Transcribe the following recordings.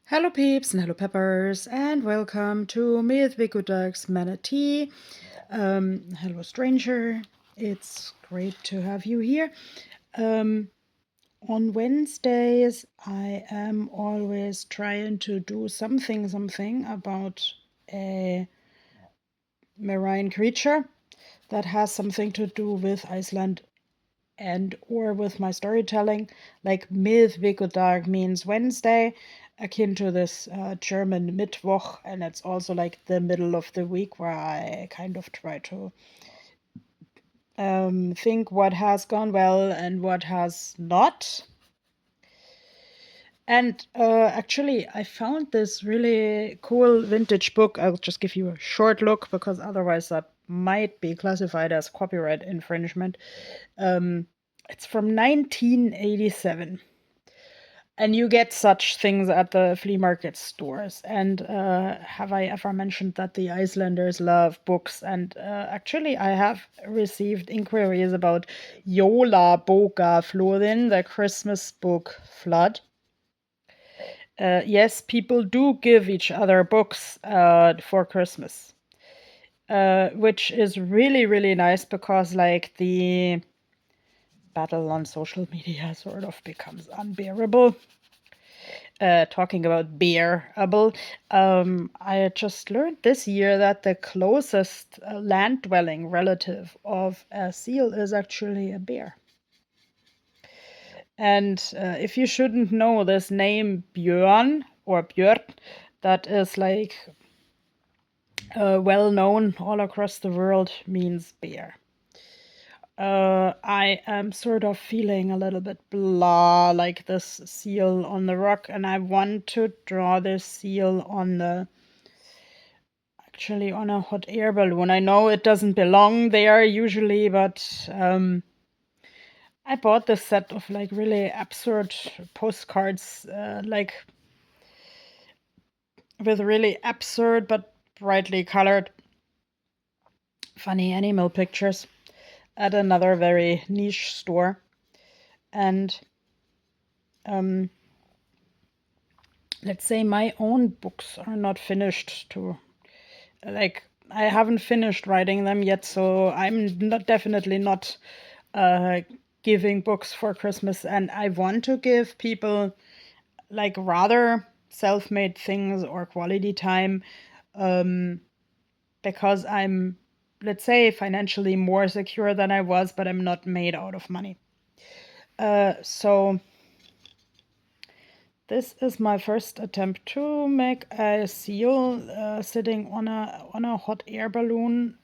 Hello peeps and hello peppers and welcome to Miðvikudags Manatee. Hello stranger, it's great to have you here. On Wednesdays I am always trying to do something about a marine creature that has something to do with Iceland and or with my storytelling. Like Miðvikudag means Wednesday, akin to this German Mittwoch, and it's also like the middle of the week where I kind of try to think what has gone well and what has not. And actually, I found this really cool vintage book. I'll just give you a short look because otherwise that might be classified as copyright infringement. It's from 1987. And you get such things at the flea market stores. And have I ever mentioned that the Icelanders love books? And actually, I have received inquiries about Jóla Flóðin, the Christmas book flood. Yes, people do give each other books for Christmas, which is really, really nice because, like, the battle on social media sort of becomes unbearable. Talking about bearable, I just learned this year that the closest land-dwelling relative of a seal is actually a bear. And if you shouldn't know this name Björn or Björn, that is like well known all across the world, means bear. I am sort of feeling a little bit blah, like this seal on the rock, and I want to draw this seal actually on a hot air balloon. I know it doesn't belong there usually, but I bought this set of like really absurd postcards, like with really absurd but brightly colored funny animal pictures at another very niche store. And let's say my own books are not finished to, like, I haven't finished writing them yet, so I'm definitely not giving books for Christmas, and I want to give people like rather self-made things or quality time, because I'm, let's say, financially more secure than I was, but I'm not made out of money. So this is my first attempt to make a seal sitting on a hot air balloon,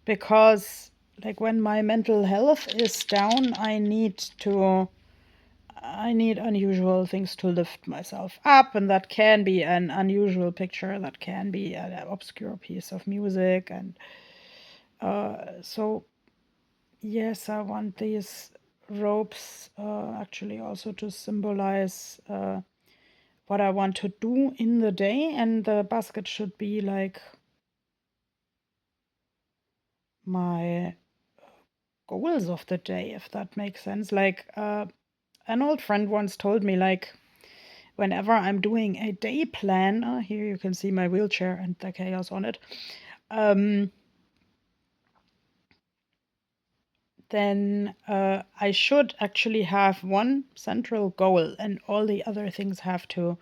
because like when my mental health is down, I need unusual things to lift myself up, and that can be an unusual picture, that can be an obscure piece of music, and so yes, I want these ropes actually also to symbolize what I want to do in the day, and the basket should be like my goals of the day, if that makes sense. Like an old friend once told me, like, whenever I'm doing a day plan, here you can see my wheelchair and the chaos on it, then I should actually have one central goal, and all the other things have to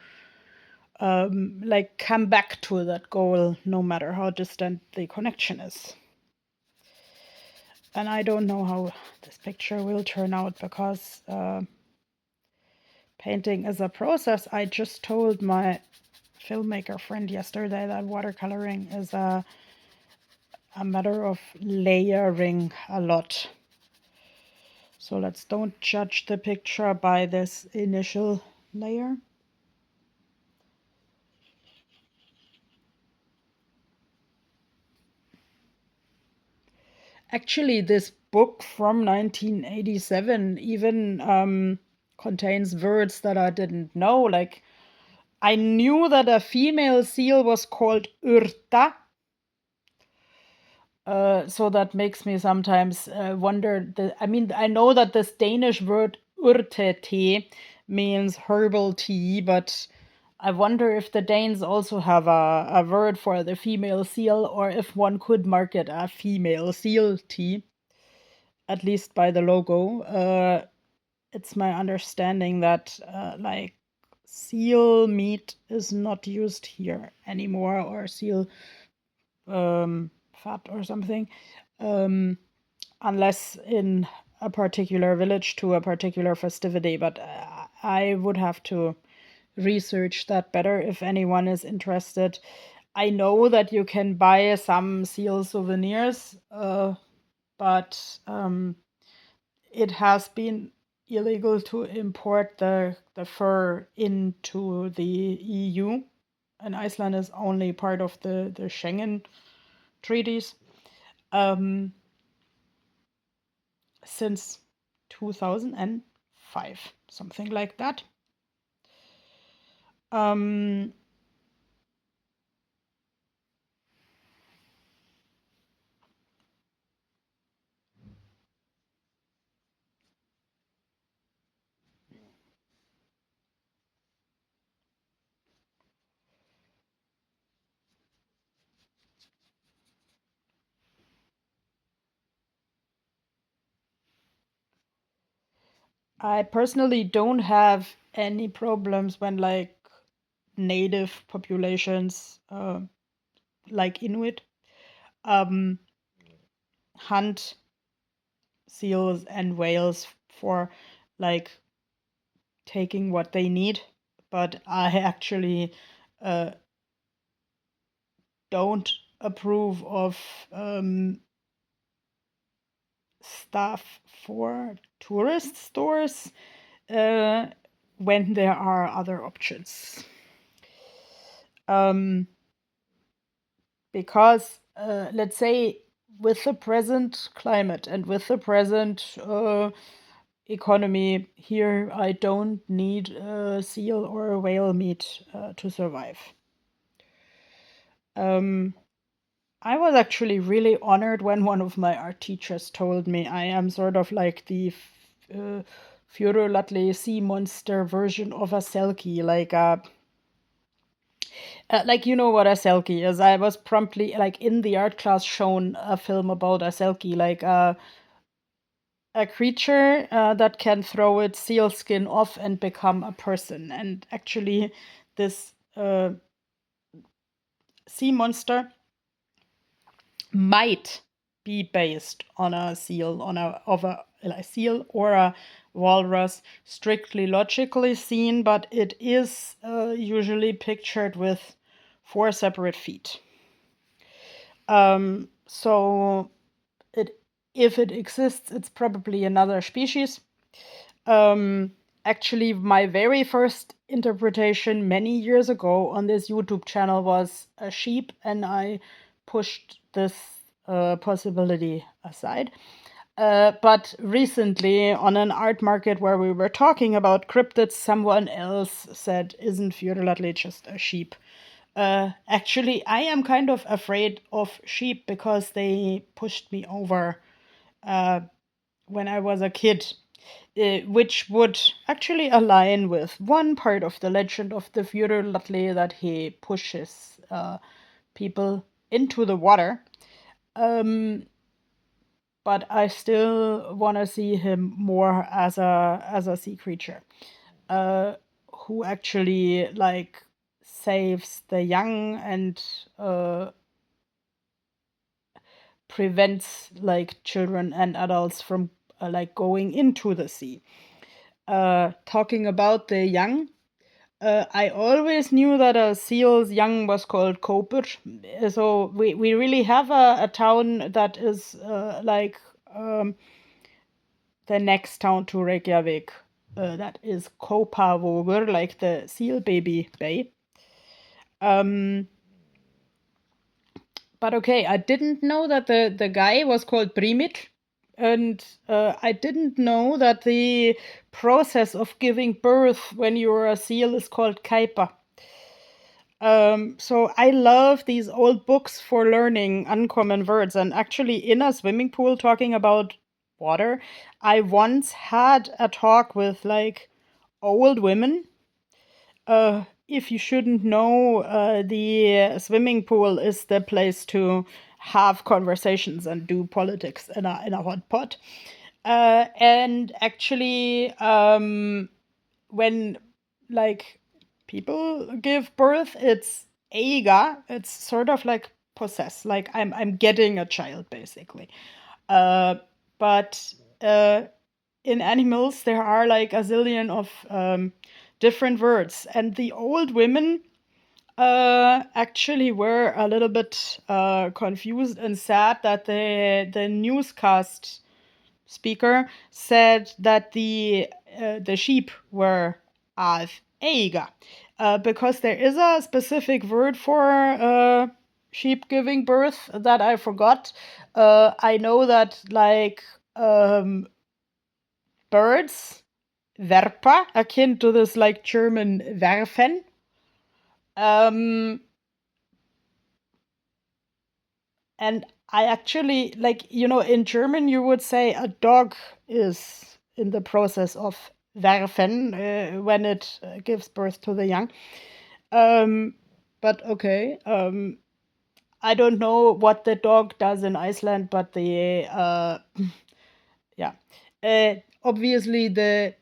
like come back to that goal, no matter how distant the connection is. And I don't know how this picture will turn out because painting is a process. I just told my filmmaker friend yesterday that watercoloring is a matter of layering a lot. So let's don't judge the picture by this initial layer. Actually, this book from 1987 even contains words that I didn't know. Like, I knew that a female seal was called Urta. So that makes me sometimes wonder. I mean, I know that this Danish word urtetee means herbal tea, but I wonder if the Danes also have a word for the female seal, or if one could market a female seal tea, at least by the logo. It's my understanding that like seal meat is not used here anymore, or seal fat or something, um, unless in a particular village to a particular festivity. But I would have to research that better if anyone is interested. I know that you can buy some seal souvenirs, but it has been illegal to import the fur into the EU, and Iceland is only part of the Schengen treaties since 2005, something like that. Um, I personally don't have any problems when like native populations, like Inuit, um, hunt seals and whales for like taking what they need. But I actually uh, don't approve of stuff for tourist stores uh, when there are other options. Because let's say with the present climate and with the present economy here, I don't need seal or whale meat to survive. I was actually really honored when one of my art teachers told me I am sort of like the Fjörulatli sea monster version of a selkie, like you know what a selkie is. I was promptly like in the art class shown a film about a selkie, like a creature that can throw its seal skin off and become a person. And actually, this sea monster might be based on a seal, a seal or a walrus, strictly logically seen, but it is usually pictured with 4 separate feet. So it, if it exists, it's probably another species. Actually, my very first interpretation many years ago on this YouTube channel was a sheep, and I pushed this possibility aside. But recently, on an art market where we were talking about cryptids, someone else said, "Isn't Fjörulatli just a sheep?" Actually, I am kind of afraid of sheep because they pushed me over when I was a kid, which would actually align with one part of the legend of the Fjörulatli, that he pushes people into the water. But I still want to see him more as a sea creature, who actually like saves the young and prevents like children and adults from like going into the sea. Talking about the young, I always knew that a seal's young was called Koper. So we really have a town that is like the next town to Reykjavik. That is Kópavogur, like the seal baby bay. But okay, I didn't know that the guy was called Brimir. And I didn't know that the process of giving birth when you're a seal is called kaipa. So I love these old books for learning uncommon words. And actually, in a swimming pool, talking about water, I once had a talk with like old women if you shouldn't know, the swimming pool is the place to have conversations and do politics in a hot pot. And actually, when like people give birth, it's eiga. It's sort of like possess. Like I'm getting a child basically. Uh, but in animals there are like a zillion of different words, and the old women actually were a little bit confused and sad that the newscast speaker said that the sheep were av eiga, because there is a specific word for sheep giving birth that I forgot. I know that like birds, Verpa, akin to this like German werfen. Um, and I actually like, in German you would say a dog is in the process of werfen when it gives birth to the young. Um, but okay, I don't know what the dog does in Iceland, but the yeah, obviously the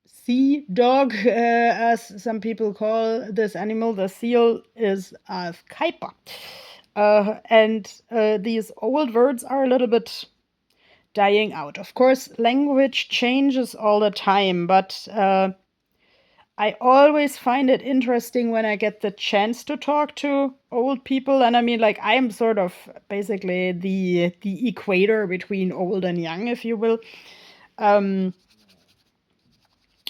sea dog, as some people call this animal, the seal, is a kuiper. And these old words are a little bit dying out. Of course, language changes all the time, but I always find it interesting when I get the chance to talk to old people. And I mean, like, I'm sort of basically the equator between old and young, if you will.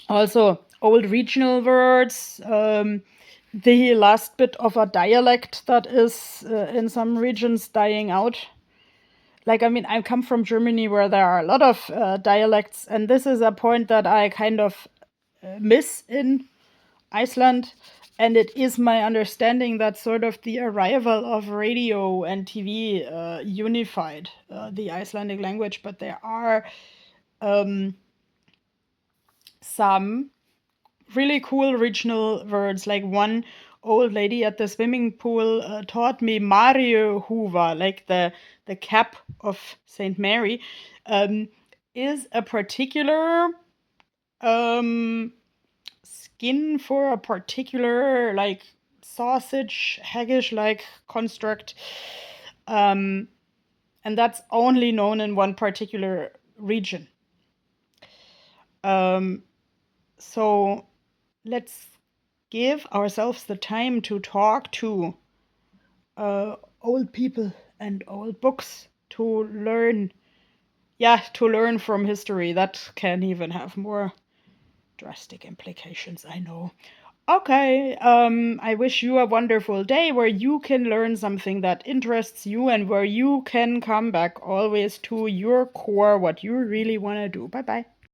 Also, old regional words, the last bit of a dialect that is in some regions dying out. Like, I mean, I come from Germany where there are a lot of dialects, and this is a point that I kind of miss in Iceland. And it is my understanding that sort of the arrival of radio and TV unified the Icelandic language, but there are some really cool regional words. Like one old lady at the swimming pool taught me Mario Huva, like the cap of Saint Mary, is a particular skin for a particular like sausage haggish like construct, and that's only known in one particular region. So let's give ourselves the time to talk to old people and old books to learn. Yeah, to learn from history. That can even have more drastic implications, I know. Okay, I wish you a wonderful day where you can learn something that interests you and where you can come back always to your core, what you really want to do. Bye bye.